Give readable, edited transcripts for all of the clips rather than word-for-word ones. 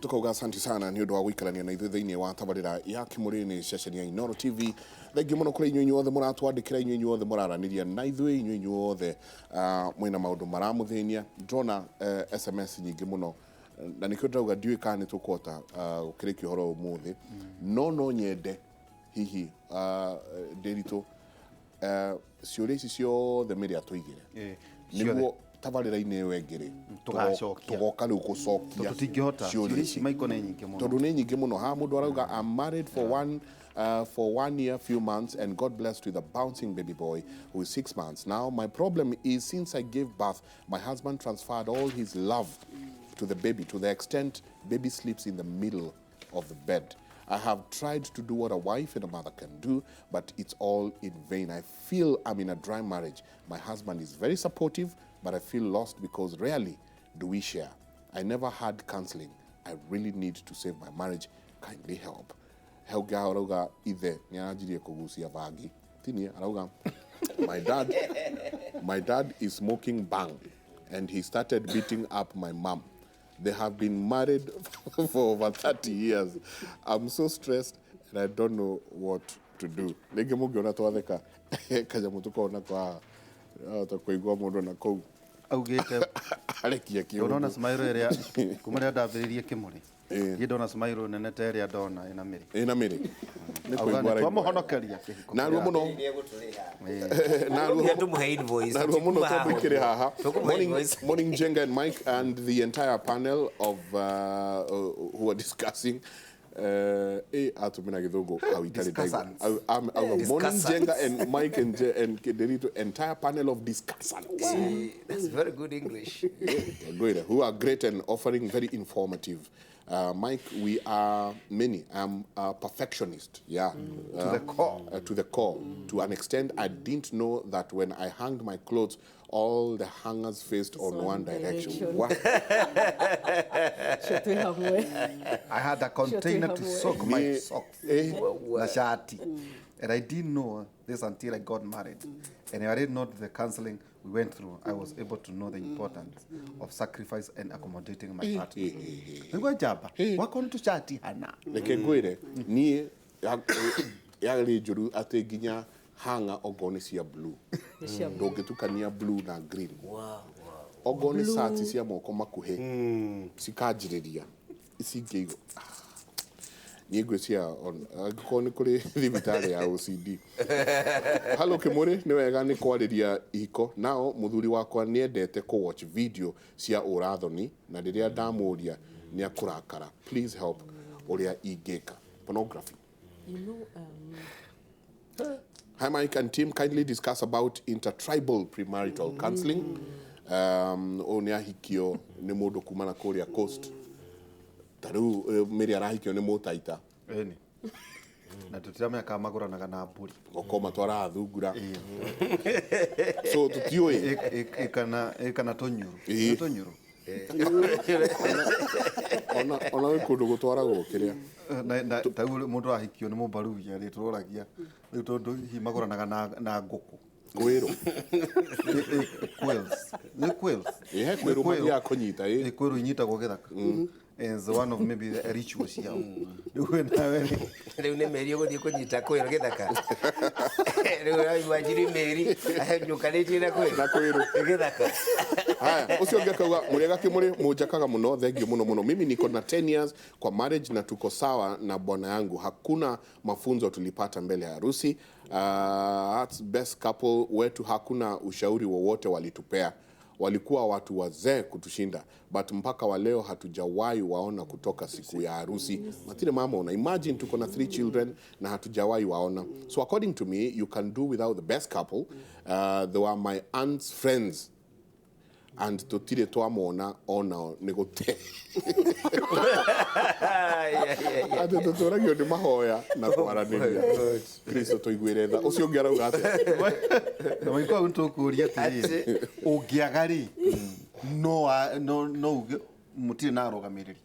Tukauga asante sana ni undu wa guikarania na ithuĩ thĩinĩ wa tabarĩra ya Kimuri nĩ ceceni ya Inooro TV. Thengiũ mũno kũrĩ inyuĩ inyuothe mũratwandĩkĩra, inyuĩ inyuothe mũraranĩria na ithuĩ, inyuĩ inyuothe mwĩna maũndũ maramũthĩnia. Ndĩrona SMS nyingĩ mũno na nĩkĩo ndĩrauga ndiũĩ kana nĩ tũkũhota gũkĩrĩkia ũhoro ũmũthĩ, no nyende hihi Ndĩritũ ciũria ici ciothe mĩrĩ atũigĩre nĩguo tabarĩra-inĩ ĩyo ĩngĩ tũgoka rĩu gũcokia ciũria ici tondũ nĩ nyingĩ mũno. Ha mũndũ arauga I'm married for 1 year, few months, and God blessed with a bouncing baby boy who is 6 months. Now, my problem is since I gave birth, my husband transferred all his love to the baby to the extent baby sleeps in the middle of the bed. I have tried to do what a wife and a mother can do, but it's all in vain. I feel I'm in a dry marriage. My husband is very supportive, but I feel lost because rarely do we share. I never had counseling. I really need to save my marriage. Kindly help. Helga arauga ithe ni aranjirie kugucia vangi. Tini arauga my dad is smoking bang and he started beating up my mom. They have been married for over 30 years. I'm so stressed and I don't know what to do. Lege mugiona twatheka kaja mutukona kwa takuigwa mundu na kou augite arekia kio ndona smile area kumara ndambiririe Kimuri ye ndona smile nene ta area ndona ina miri ni kuigwa twamuhonokeria kihiko na ruo muno na ruo tumuhe invoice na ruo muno twamwikire haha. Morning Jenga and Mike and the entire panel of who are discussing atumina githungu au itali Morning Jenga and Mike and Derito, entire panel of discussants. That's very good English. Good, who are great and offering very informative. Mike, we are many. I'm a perfectionist, to the core. To the core. To an extent, I didn't know that when I hung my clothes, all the hangers faced on one direction. What? I had a container to soak my socks, na shati. And I didn't know this until I got married. And I didn't know the counseling we went through. I was able to know the importance of sacrifice and accommodating my partner. Ngwa jaba, wakon to shati hana. Leke ngwire, ni yagli juru ate ginya hanga ogone cia blue. Ndũngĩtukania blue na green. Ogone sati cia moko makuhe. Cikanjĩrĩria. Icingĩigo. Niĩ ngwĩcia angĩkorwo nĩ kũrĩ thibitarĩ ya OCD. Hello Kimuri, nĩ wega nĩ kwarĩria ihiko. Nao mũthuri wakwa nĩ endete watch video cia ũrathoni na rĩrĩa ndamũria nĩ akũrakara. Please help ũrĩa ingĩka. Pornography. Hi Mike and team, kindly discuss about intertribal premarital counseling. Nĩ ahikio nĩ mũndũ kuma na Korea Coast. Taru mĩrĩ arahikio nĩ mũtaita. Eni. Na tũtiramenya kana magũranaga na mbũri. Gũkoma twara thungura. So tũtiũĩ ĩkana tũnyũrũ. Tũnyũrũ. Ona wĩ kũndũ gũtwaragwo kĩrĩa. Na tagu mũndũ ahikio nĩ mũmbarugia rĩ tũroragia. Rĩu tondũ hihi magũranaga na ngũkũ. Kwĩrũ. Quails. Nĩ quails. Kwĩrũ magia kũnyita kwĩrũ inyitagwo gĩthaka. As one of maybe the rituals here. Rĩu nĩ meri ũgũthiĩ kũnyita kwĩrũ gĩthaka. Rĩu imagine meri nyũkanĩtie na kwĩrũ gĩthaka. Haya, ucio ngekauga mũrega Kimuri mũnjakaga mũno, thengiũ mũno mũno. Mimi niko na 10 years kwa marriage na tuko sawa na bwana yangu. Hakuna mafunzo tulipata mbele ya harusi. That's best couple wetu, hakuna ushauri wowote walitupea. Walikuwa watu wazee kutushinda, but mpaka wa leo hatujawahi waona kutoka siku ya harusi. Matire mama una imagine tuko na 3 children na hatujawahi waona. So according to me, you can do without the best couple. They were my aunt's friends. And tutire twamona ona nĩgũte. Ate tũtũragio nĩ mahoya na kwaranĩria. Kristo tũiguĩre tha. Ũcio ũngĩ arauga atĩa? Na maikwa ũntũkũria atĩrĩrĩ. Ũngĩaga rĩ, no mũtirĩ na arũgamĩrĩri.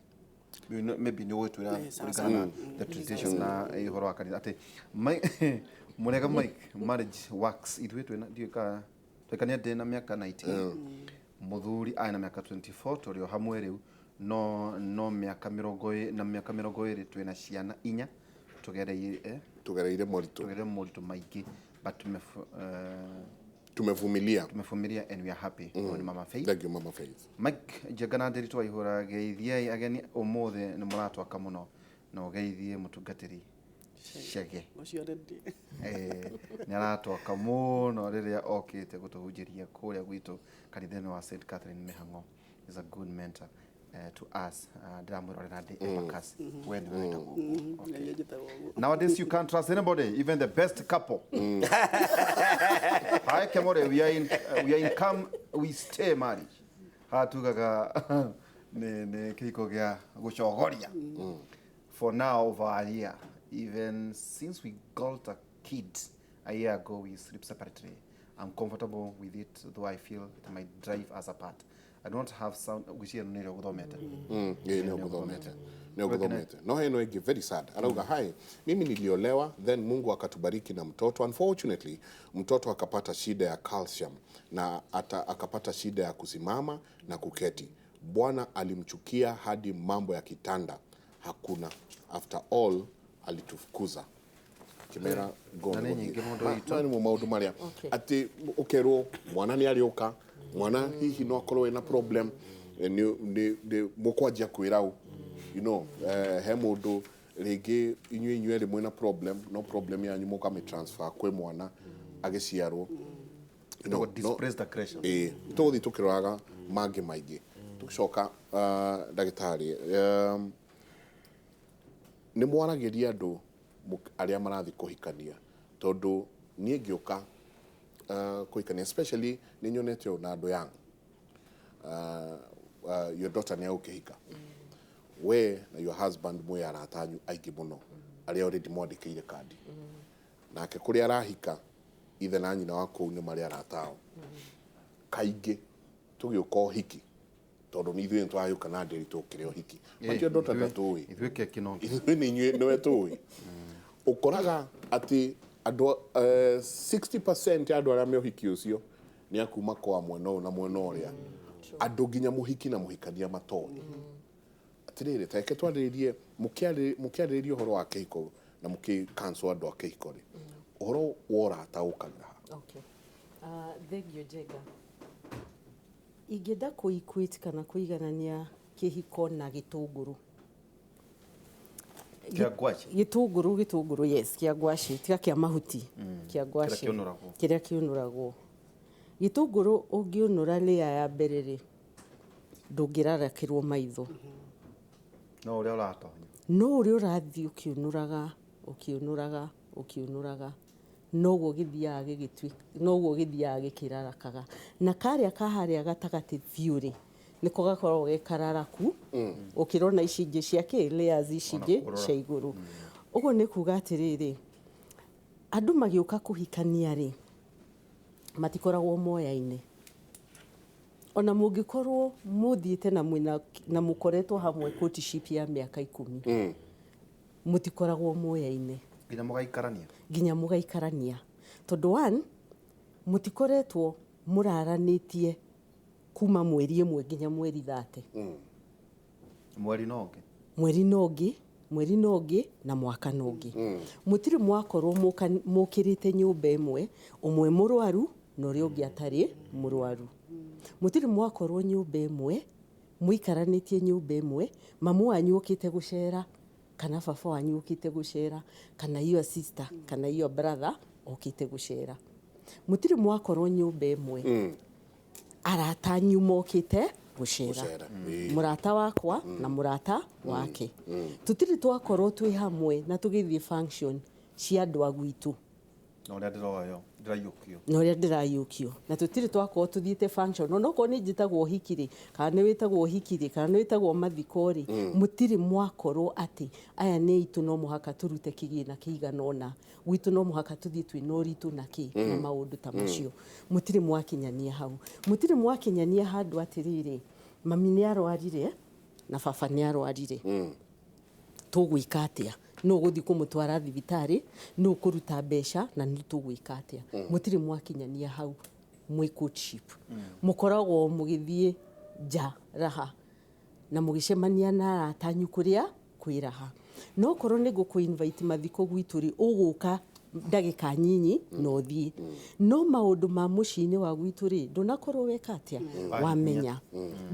Maybe nĩ ũgwĩtwĩra kũringana na the tradition na ũhoro wa kanitha. Atĩ mũrega Mike, marriage works. Ithuĩ twĩkania ndĩ na mĩaka 19. Muthuri aina miaka 24 tũrĩ o hamwe rĩu no miaka 20 twina ciana 4 tugereire moritu maingĩ but tumevumilia and we are happy on Mama Faith. Thank you Mama Faith. Mike njengana ndiri twaihura geithie ageni umuthe ni muratwaka muno no geithie mutungatiri Shege ni aratwaka muno riria okite gutuhunjiria kuria gwitu kanithani wa St Catherine Mihango. Is a good mentor to us. Ndiramurorera ndi Epacus when we nowadays you can't trust anybody, even the best couple. Hi Kimuri, we are in come we stay marriage. Hatugaga ne kihiko gya gucogoria. For now over a year, even since we got a kid a year ago, we sleep separately. I'm comfortable with it, though I feel it might drive us apart. I don't have sound gucia nero guthomete. Nero guthomete. No heno igi very sad. Arauga hai, mimi niliolewa, then Mungu akatubariki na mtoto. Unfortunately, mtoto akapata shida ya calcium na akapata shida ya kusimama na kuketi. Bwana alimchukia hadi mambo ya kitanda hakuna. After all alitufukuza. Kimera gono. Nani mu maundu maria ati ukerwo mwana ni arioka mwana hihi no akorwo ena problem ni mukwanjia kwirau he mundu ringi inyuĩ rimwe na problem no problem yanyu mukame transfer kwe mwana agiciarwo displaced aggression tuguthi tukiroraga mangi maingi tugicoka ndagitari ni mwaragiria andu aria marathi kuhikania tondu nie ngioka kuhikania especially ni nyonete na andu yangu your daughter ni ukihika we na your husband mwe aratanyu aigi muno aria already mwandikire kandi nake kuri arahika ithe na nyina wako ni mari aratao kaingi tugioka hiki tondu ni ithuĩ twahĩũka na ndĩri tũkĩrĩ hiki matio ndota ndatũĩ ithuĩ nĩ inyuĩ nĩwe tũĩ ũkoraga atĩ andũ 60% ya andũ arĩa me ũhiki ũcio nĩ akuma kwa mwena ũyũ na mwena ũrĩa andũ nginya mũhiki na mũhikania matoĩ atĩrĩrĩ teke twarĩrĩrie mũkĩarĩrĩrie ũhoro wa kĩhiko na mũkĩ-cancel andũ a kĩhiko rĩ ũhoro wa ũrata ũkaga thengio njega ingĩenda kũ-equate kana kũiganania kĩhiko na gĩtũngũrũ. Gĩtũngũrũ yes kĩa ngwacĩ tiga kĩa mahuti kĩa ngwacĩ kĩrĩa kĩũnũragwo. Gĩtũngũrũ ũngĩũnũra layer ya mbere rĩ ndũngĩrarakĩrwo maitho no ũrĩa ũratonya ũrĩa ũrathiĩ ũkĩũnũraga noguo gĩthiaga gĩkĩrarakaga na karĩa kaharĩa gatagatĩ biũ rĩ nĩko gakoragwo gekararaku ũkĩrona ici ingĩ cia layers ici ingĩ cia igũrũ. Ũguo nĩ kuga atĩrĩrĩ andũ magĩũka kũhikania rĩ matikoragwo moya-inĩ ona mũngĩkorwo mũthiĩte na mũkoretwo hamwe courtship ya mĩaka 10 mũtikoragwo moya-inĩ nginya mũgaikarania tondu one mũtikoretwo mũraranĩtie kuma mweri 1 nginya mweri 30 mweri no ũngĩ na mwaka no ũngĩ mũtirĩ mwakorwo mũkĩrĩte nyũmba ĩmwe ũmwe mũrwaru na ũrĩa ũngĩ atarĩ mũrwaru mũtirĩ mwakorwo nyũmba ĩmwe mũikaranĩtie nyũmba ĩmwe mamu wanyu ũkĩte gũcera kana baba wanyu ũkĩte gũcera kana your sister kana your brother ũkĩte gũcera mũtirĩ mwakorwo nyũmba ĩmwe arata anyu mokĩte gũcera mũrata wakwa na mũrata wake tũtirĩ twakorwo twĩ hamwe na tũgĩthiĩ function cia andũ a gwitũ na ũrĩa ndĩrayũkio na tũtirĩ twakorwo tũthiĩte function onokorwo nĩ njĩtagwo ũhiki-rĩ kana nĩ wĩtagwo ũhiki-rĩ kana nĩ wĩtagwo mathiko-rĩ mũtirĩ mwakorwo atĩ aya nĩ aitũ no mũhaka tũrute kĩgĩna kĩigana ũna gwitũ no mũhaka tũthiĩ twĩna ũritũ na na maũndũ ta macio mũtirĩ mwakinyania hau mũtirĩ mwakinyania handũ atĩrĩrĩ mami nĩ arwarire na baba nĩ arwarire tũgwĩka atĩa no gũthiĩ kũmũtwara thibitarĩ no kũruta mbeca na nĩ tũgwĩka atĩa mũtirĩ mwakinyania hau mwĩ courtship mũkoragwo mũgĩthiĩ nja raha na mugicemania na atanyu kuria kwiraha no korwo ni guku invite mathiko gwitu ri uguka ndagika nyinyi no thie no maundu ma mucini wa gwitu ri ndunakorwo weka atia wamenya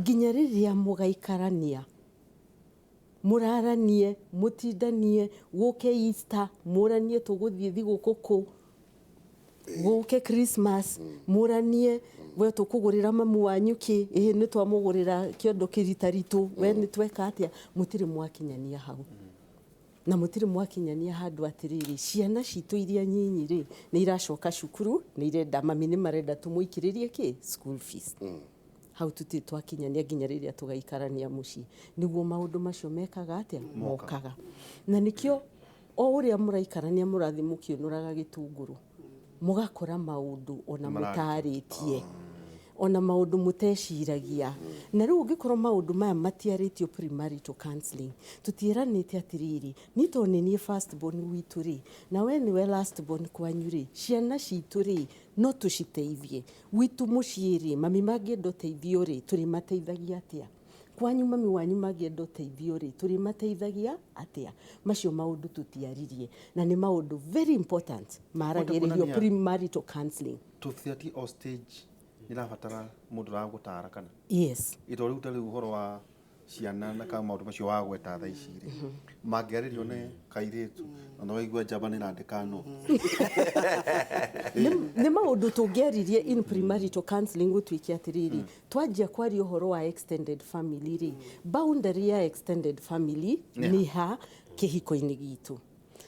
nginya riria mugaikarania muraranie mutindanie guke Easter muranie tuguthie thigukuku guke Christmas muranie we tukugurira mamu wanyu ki ni twamugurira kiondo kiritaritu we ni tweka atia mutiri mwakinyania hau na mutiri mwakinyania handu atiriri ciana citu iria nyinyi ri ni iracoka cukuru ni irenda mami ni marenda tumuikiririe ki school fees hau tuti twakinyania nginya riria tugaikarania muci niguo maundu macio mekaga atia mokaga na nikio o uria muraikarania murathi mukiunuraga gitunguru mugakora maundu ona mutaritie ona maundu muteciragia na riu ungikorwo maundu maya matiaritio premarital counseling tutiranite atiriri ni toni ni first born witu ri na we ni we last born kwanyu ri ciana citu ri no tuciteithie witu muciiri mami magiendo teithio ri turi mateithagia atia kwanyu mami wanyu magiendo teithio ri turi mateithagia atia macio maundu tutiaririe na ni maundu very important maragiririo premarital counseling tuthiati o stage irabatara mundu ra gutara kana yes ito riu tari uhoro wa ciana na ka maundu macio wa gweta tha ici ri mangiaririo ne kairitu na no igwa jaba ni randika no ni maundu tungiaririe in premarital counseling gutwikia atiriri twanjia kwari uhoro wa extended family ri boundary ya extended family ni ha kihiko-ini gitu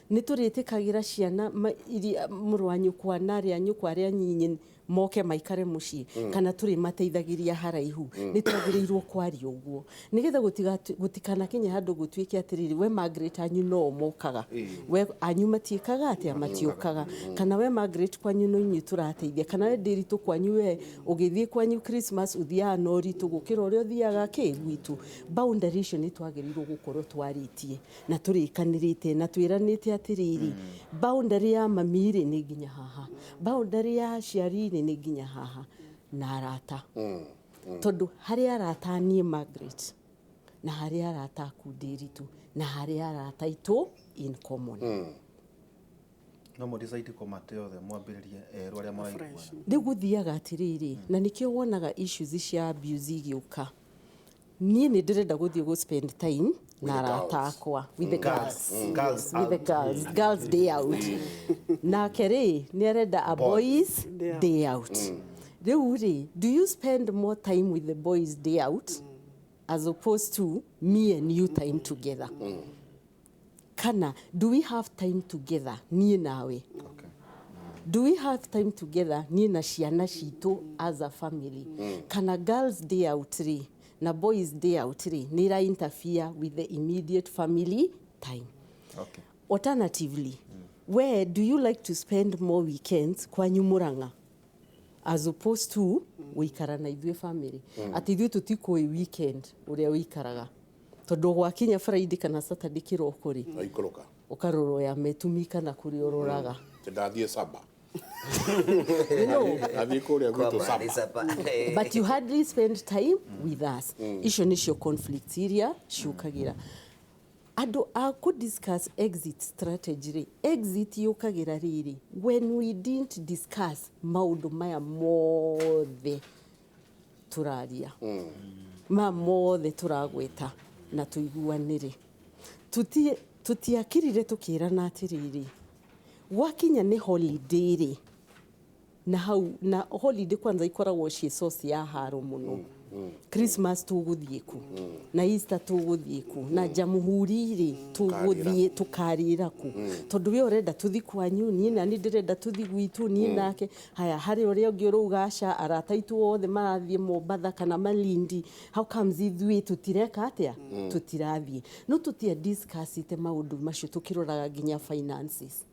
ni turitikagira ciana iria murwanyu kwa nari anyu kwa ria nyinyi moke maikare muci kana turi mateithagiria haraihu ni twagirirwo kwari uguo nigetha gutikana kinya handu gutwike atiriri we Margaret anyu no mokaga we anyu matiekaga atia matiokaga kana we Margaret kwanyu no inyu turateithia kana we Ndiritu kwanyu we ugithie kwanyu Christmas uthia no ritu gukira uria uthiaga ki gwitu boundary icio ni twagirirwo gukorwo twaritie na turikanirite na twiranite atiriri boundary ya mamiri ni nginya haha boundary ya ciari ni nginya haha na arata tondu hari arata ni Margaret na hari arata ku Ndiritu na hari arata itu in common no mo decide ko mateo the mwambiririe ero aria maraigwana ndiguthiaga atiriri na nikio wonaga issues cia abuse igiuka nie ni ndirenda guthie go spend time na arata akwa with the girls day out na kere ni arenda a boys day out Reuri, do you spend more time with the boys day out as opposed to me and you time together? Kana, do we have time together nie nawe? Do we have time together nie na ciana citu as a family? Kana girls day out ri na boys day out ri ni ra interfere with the immediate family time? Okay. Alternatively, where do you like to spend more weekends kwanyu Murang'a as opposed to uikara na ithuĩ family? Ati ithuĩ tutikũĩ weekend uria uikaraga tondu gwakinya Friday kana Saturday kiroko ri aikoroka ukaroro ya metumika na kuri ororaga ndathie saba but you hardly spend time with us. Icio nicio conflicts iria ciukagira ando aku discuss exit strategy. Exit yukagira riri when we didn't discuss maundu maya mothe turaria mothe turagweta na tuiguanire tutiakirire tukirana atiriri wakinya ni holiday ri na hau na holiday kwanza ikoragwo cie source ya haro muno. Christmas tuguthie ku na Easter tuguthie ku na Jamuhuri ri tuguthie tukarira ku tondu we urenda tuthi kwanyu nie na ni ndirenda tuthi gwitu nie nake haya hari uria ungi urugaca arata itu othe marathie Mombasa kana Malindi. How comes ithui tutireka atia tutirathie no tutia discuss ite maundu macio tukiroraga nginya finances.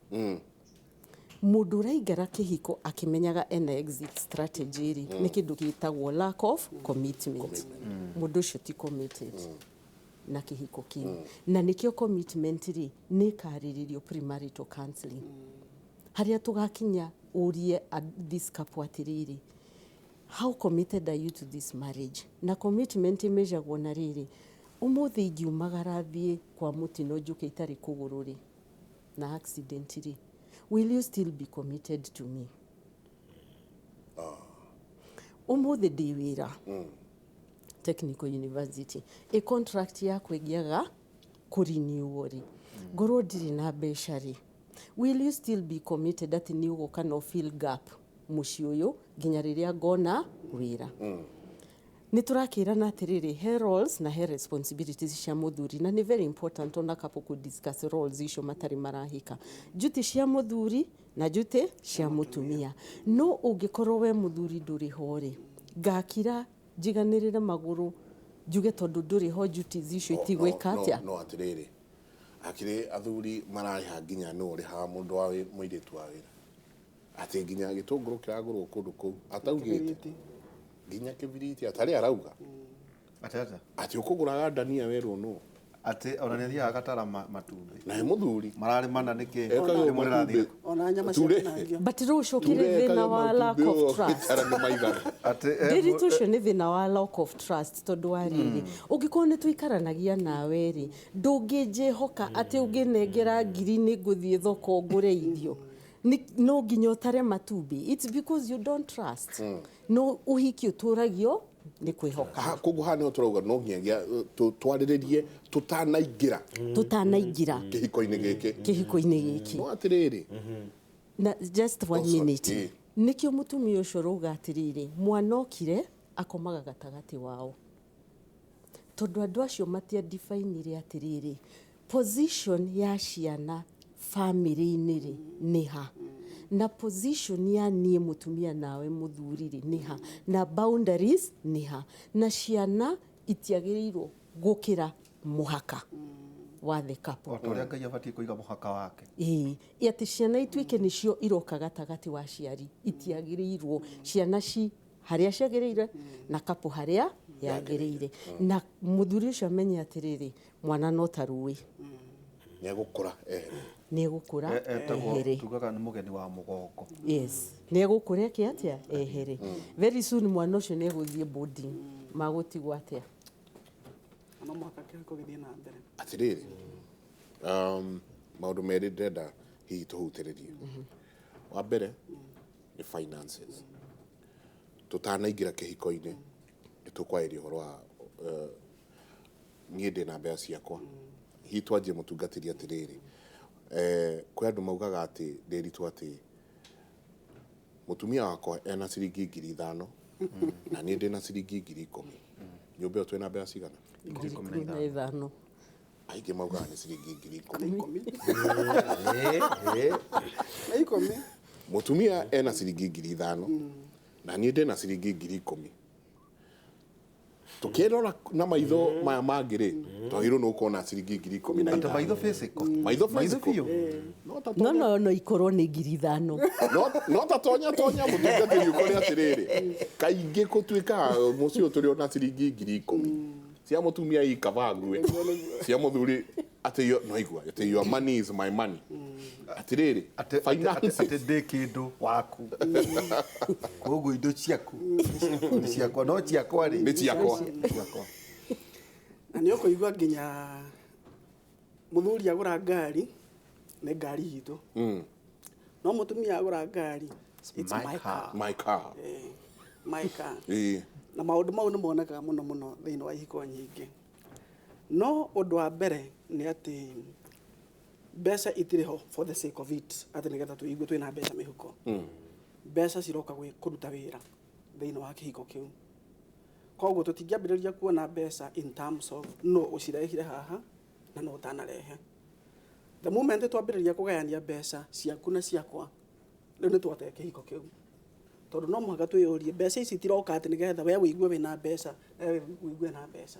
Mundu raigara kihiko akimenyaga an exit strategy ri ni kindu gitagwo lack of commitment. Mundu ucio ti committed na kihiko kiu na nikio commitment ri ni kariririo premarital counseling haria tugakinya urie this couple atiriri how committed are you to this marriage na commitment measure gona riri umuthi ngiumagara thie kwa mutino njuke itari kuguru na accident will you still be committed to me? Umuthi ndi wira Technical University a contract yakwe giaga kurenew ngorwo ndiri na mbeca will you still be committed that ni ugoka no fill gap muci uyu nginya riria ngona wira? Ni turakirana atiriri he roles na he responsibilities cia muthuri na ni very important ona kapo ku discuss roles icio matari marahika duty cia muthuri na duty cia mutumia no ungikorwo we muthuri nduri hori ngakira jiganirire maguru njuge tondu nduri ho duties icio itigwika atia no atiriri akire athuri maraha nginya no ri ha mundu wa muiritu wa wira ati nginya gitunguru kiragurwo kundu ku ataugite nginya kibiriti atari arauga ati ukuguraga ndania weru no ati ona ni thia agatara matumbi na he muthuri marari mana niki murira thi ona nyama cia but rucukire thina wa lack of trust ati ndiri tucio ni thina wa lack of trust tondu wa riri ungikorwo ni tuikaranagia nawe ri ndungijehoka ati unginengera ngiri ni nguthie thoko ngure irio no nginya utare matumbi it's because you don't trust no uhiki uturagio ni kwihoka kogu hane oturauga no nginya twarirerie tutanaingira kihiko-ini giki no atiriri na just 1 minute nikio mutumia ucio ruga atiriri mwana okire akomaga gatagati wao tondu andu acio matia define atiriri position ya ciana family-ini niha na position ya nie mutumia nawe muthuri niha na boundaries niha na ciana itiagirirwo gukira muhaka wa the couple otoria ngai abati kuiga muhaka wake ati ciana ituike nicio iroka gatagati wa ciari itiagirirwo ciana haria ciagirire na couple haria yagirire na muthuri ucio amenye atiriri mwana no tarui negukura ehere tugaga ni mugeni wa mugongo yes negukura ki atia ehere very soon mwana ucio neguthie boarding magutigwa atia ana mwaka kihiko githie na mbere atiriri maundu meri ndenda hihi tuhutiririe wa mbere ni finances tutanaingira kihiko-ini ni tukwairia horo wa nie ndi na mbea ciakwa hihi twanjie mutungatiri atiriri kwi andu maugaga ati ndiritu ati mutumia wakwa ena ciringi 5,000 na nie ndi na ciringi 10,000 nyumba yo twina mbea cigana 15 aingi maugaga ni ciringi 10,000 mutumia ena ciringi 5,000 na nie ndi na ciringi 10,000 tukirora na maitho maya mangiri twagirwo no kuona ciringi 10,000 ata maitho physical no ikorwo ni 5,000 no tatonya mutungatiri ukore atiriri kaingi kutuika mucio turi ona ciringi 10,000 cia mutumia ikavagwe cia muthuri ati yo no igwa ati your money is my money atiriri ate de kindu waku koguo indo ciaku ni ciakwa no ciakwa ri ni ciakwa na nĩ ũkũigua nginya muthuri agũra ngari nĩ ngari hitũ no mutumia agũra ngari it's my car my car na maũndũ mau nĩ monekaga mũno thĩinĩ wa ihiko nyingĩ no ũndũ wa mbere nĩ atĩ mbeca itirĩ ho for the sake of it atĩ nĩgetha tũigue twĩna mbeca mĩhuko mbeca ciroka kũruta wĩra thĩinĩ wa kĩhiko kĩu koguo tũtingĩambĩrĩria kuona mbeca in terms of no ũcirehire haha na no ũtanarehe the moment twambĩrĩria kũgayania mbeca ciaku na ciakwa rĩu nĩ twatee kĩhiko kĩu tondu no mũhaka twĩyũrie mbeca ici itiroka atĩ nĩgetha we wĩigue wĩna mbeca wĩigue na mbeca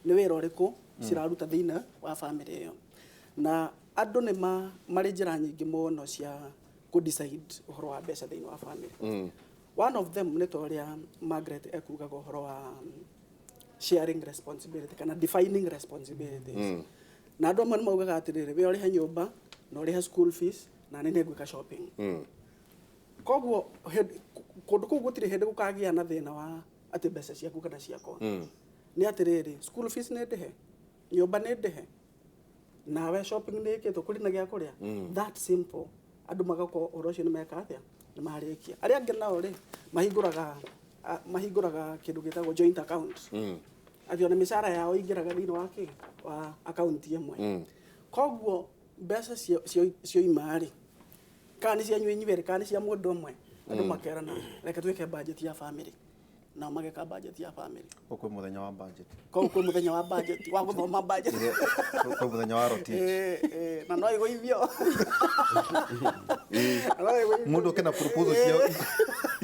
nĩ wĩra ũrĩkũ ciraruta thĩinĩ wa family ĩyo na andũ nĩ marĩ njĩra nyingĩ mũno cia kũ-decide ũhoro wa mbeca thĩinĩ wa family one of them nĩ ta ũrĩa Margaret ekugaga ũhoro wa sharing responsibility kana defining responsibilities na andũ amwe nĩ maugaga atĩrĩrĩ we ũrĩhe nyũmba na ũrĩhe school fees na nĩ ngwĩka shopping koguo kũndũ kũu gũtirĩ hĩndĩ gũkagĩa na thĩna wa atĩ mbeca ciaku kana ciakwa nĩ atĩrĩrĩ school fees nĩ ndĩhe nyũmba nĩ ndĩhe nawe shopping nĩ ĩkĩtwo kũrĩ na gĩa kũrĩa that simple andũ magakorwo ũhoro ũcio nĩ meka atĩa nĩ marĩkia arĩa angĩ nao rĩ mahingũraga kĩndũ gĩtagwo joint account atĩ ona mĩcara yao ingĩraga thĩinĩ wa account ĩmwe koguo mbeca cioima rĩ kana nĩ cianyuĩ inyuerĩ kana nĩ cia mũndũ ũmwe andũ makerana reke twĩke budget ya family na mageka budget ya family kwĩ mũthenya wa budget kwĩ mũthenya wa budget wa gũthoma budget kwĩ mũthenya wa rotate na no igũithio mũndũ kena proposal cio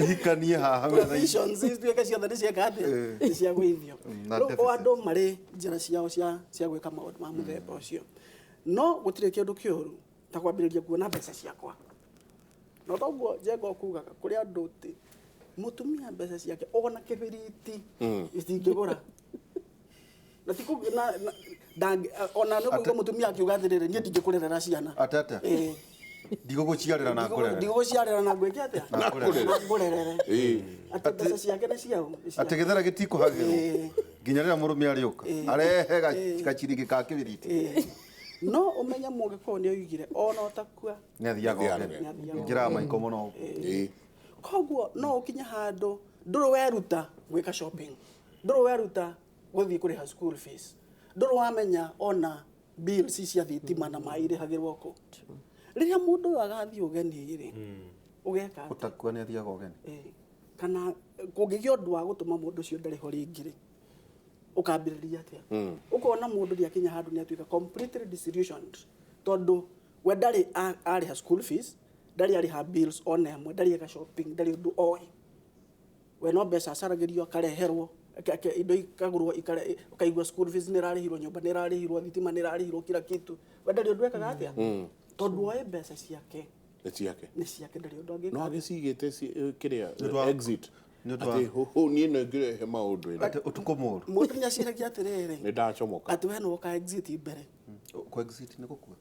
ihikanie haha visions tuĩke ciothe nĩ cieka atĩ nĩ cia gũithio rĩu andũ marĩ njĩra ciao cia gwĩka maũndũ ma mũthemba ũcio no gũtirĩ kĩndũ kĩũru ta kwambĩrĩria kuona mbeca ciakwa no toguo njenga kugaga kũrĩ andũ tĩ mũtumia mbeca ciake ona kĩbiriti itingĩgũra na tiku ona no kuga mũtumia akiuga atĩrĩrĩ niĩ ndingĩkũrerera ciana atata ndigũgũciarĩra na ngũrere ndigũgũciarĩra na ngwĩke atĩa na ngũrerere atĩ mbeca ciake nĩ ciao atĩ gĩthera gĩtikũhagĩrwo nginya rĩrĩa mũrũme arĩũka arehe gaciringi ka kĩbiriti no ũmenye mũgĩkorwo nĩ oigire ona ũtakua nĩ athiaga njĩra maiko mũno koguo no ũkinye handũ ndũrĩ weruta gwĩka shopping ndũrĩ weruta gũthiĩ kũrĩha school fees ndũrĩ wamenya ona bills cia thitima na maĩ irĩhagĩrwo kũ rĩrĩa mũndũ ũyũ agathiĩ ũgeni rĩ ũgeka ũtakua nĩ athiaga ũgeni kana kũngĩgĩa ũndũ wa gũtũma mũndũ ũcio ndarĩ ho rĩngĩ rĩ ũkambĩrĩria atĩa ũkona mũndũ rĩakinya handũ nĩ atuĩka completely disillusioned tondũ we ndarĩ arĩha school fees ndarĩ arĩha bills ona ĩmwe ndarĩ eka shopping ndarĩ ũndũ oĩ we no mbeca acaragĩrio akareherwo indo ikagũrwo ũkaigua school fees nĩ ĩrarĩhirwo nyũmba nĩ ĩrarĩhirwo thitima nĩ ĩrarĩhirwo kila kitu we ndarĩ ũndũ ekaga atĩa tondũ oĩ mbeca ciake nĩ ciake ndarĩ ũndũ angĩka no agĩcigĩte kĩrĩa exit atĩ niĩ no ngĩrehe maũndũ atĩ ũtukũ mũru mũndũ nĩ aciragia atĩrĩrĩ nĩ ndacomoka atĩ we no ũka exit mbere kwa exit nĩ gũkua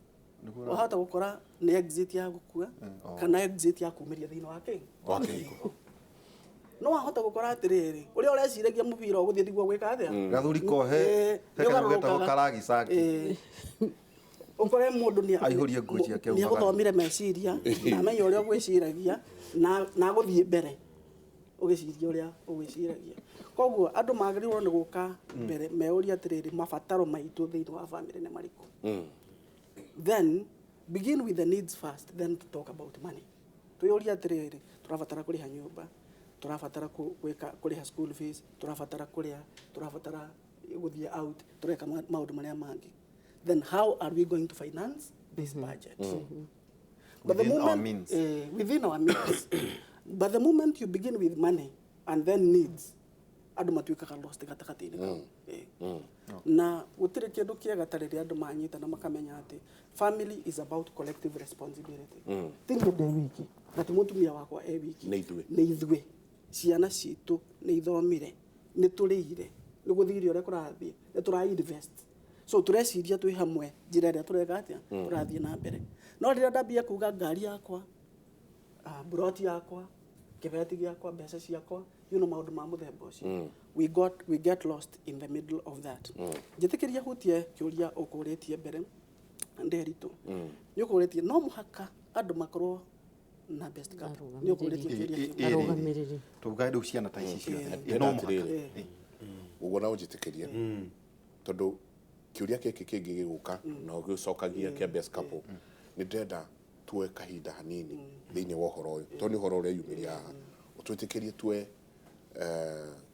wahota gũkora nĩ exit ya gũkua kana exit ya kumĩria thĩinĩ wa kĩhiko no wahota gũkora atĩrĩrĩ ũrĩa ũreciragia mũbira ũgũthiĩ thiguo gwĩka atĩa gathuri kohe hekanũgetagwo karagi caki ũkore mũndũ aihũrie nguo ciake nĩ agũthomire meciria na amenye ũrĩa ũgwĩciragia na agũthiĩ mbere ũgĩciria ũrĩa ũgwĩciragia koguo andũ magĩrĩirwo nĩ gũka mbere meuria atĩrĩrĩ mabataro maitũ thĩinĩ wa family nĩ marĩkũ then begin with the needs first then to talk about money twĩũria atĩrĩrĩ tũrabatara kũrĩha nyũmba tũrabatara kũrĩha school fees tũrabatara kũrĩa tũrabatara gũthiĩ out tũreka maũndũ marĩa mangĩ then how are we going to finance this budget but within the moment our means within our means but the moment you begin with money and then needs andũ matuĩkaga lost gatagatĩ-inĩ kau na gũtirĩ kĩndũ kĩega ta rĩrĩa andũ manyitana makamenya atĩ family is about collective responsibility ti niĩ ndĩ wiki na ti mũtumia wakwa e wiki nĩ ithuĩ ciana citũ nĩ ithomire nĩ tũrĩire nĩ gũthire ũrĩa kũrathiĩ nĩ tũra-invest so tũreciria twĩ hamwe njĩra ĩrĩa tũreka atĩa tũrathiĩ na mbere no rĩrĩa ndambia kuga ngari yakwa buroti yakwa kĩbeti gĩakwa mbeca ciakwa maũndũ ma mũthemba ũcio we get lost in the middle of that njĩtĩkĩria hutie kĩũria ũkũrĩtie mbere nderitũ nĩ ũkũrĩtie no mũhaka andũ makorwo na best cup nĩ ũkũrĩtie kĩũria arũgamĩrĩri tugae rĩu ciana ta ici ciothe no mũhaka ũguo no ũnjĩtĩkĩrie tondũ kĩũria gĩkĩ kĩngĩ gĩgũka na ũgĩcokagia kĩa best couple nĩ ndĩrenda tuoe kahinda hanini thĩinĩ wa ũhoro ũyũ tondũ nĩ ũhoro ũrĩa yumĩria haha ũtwĩtĩkĩrie tuoe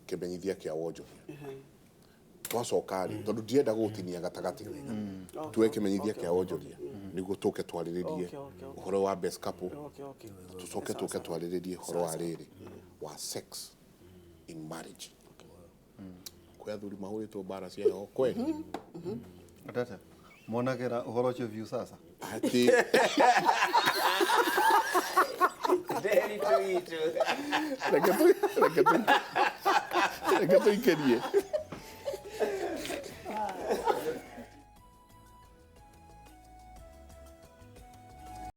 kĩmenyithia kĩa wonjoria twacoka rĩ tondũ ndienda gũtinia gatagatĩ tuoe kĩmenyithia kĩa wonjoria nĩguo tũke twarĩrĩrie ũhoro wa best couple tũcoke tũke twarĩrĩrie ũhoro wa rĩrĩ wa sex in marriage kwa athuri mahũrĩtwo mbara cia heho kweli atata monagĩra ũhoro ũcio view sasa atĩ Nderi tu itu. reke tũikerie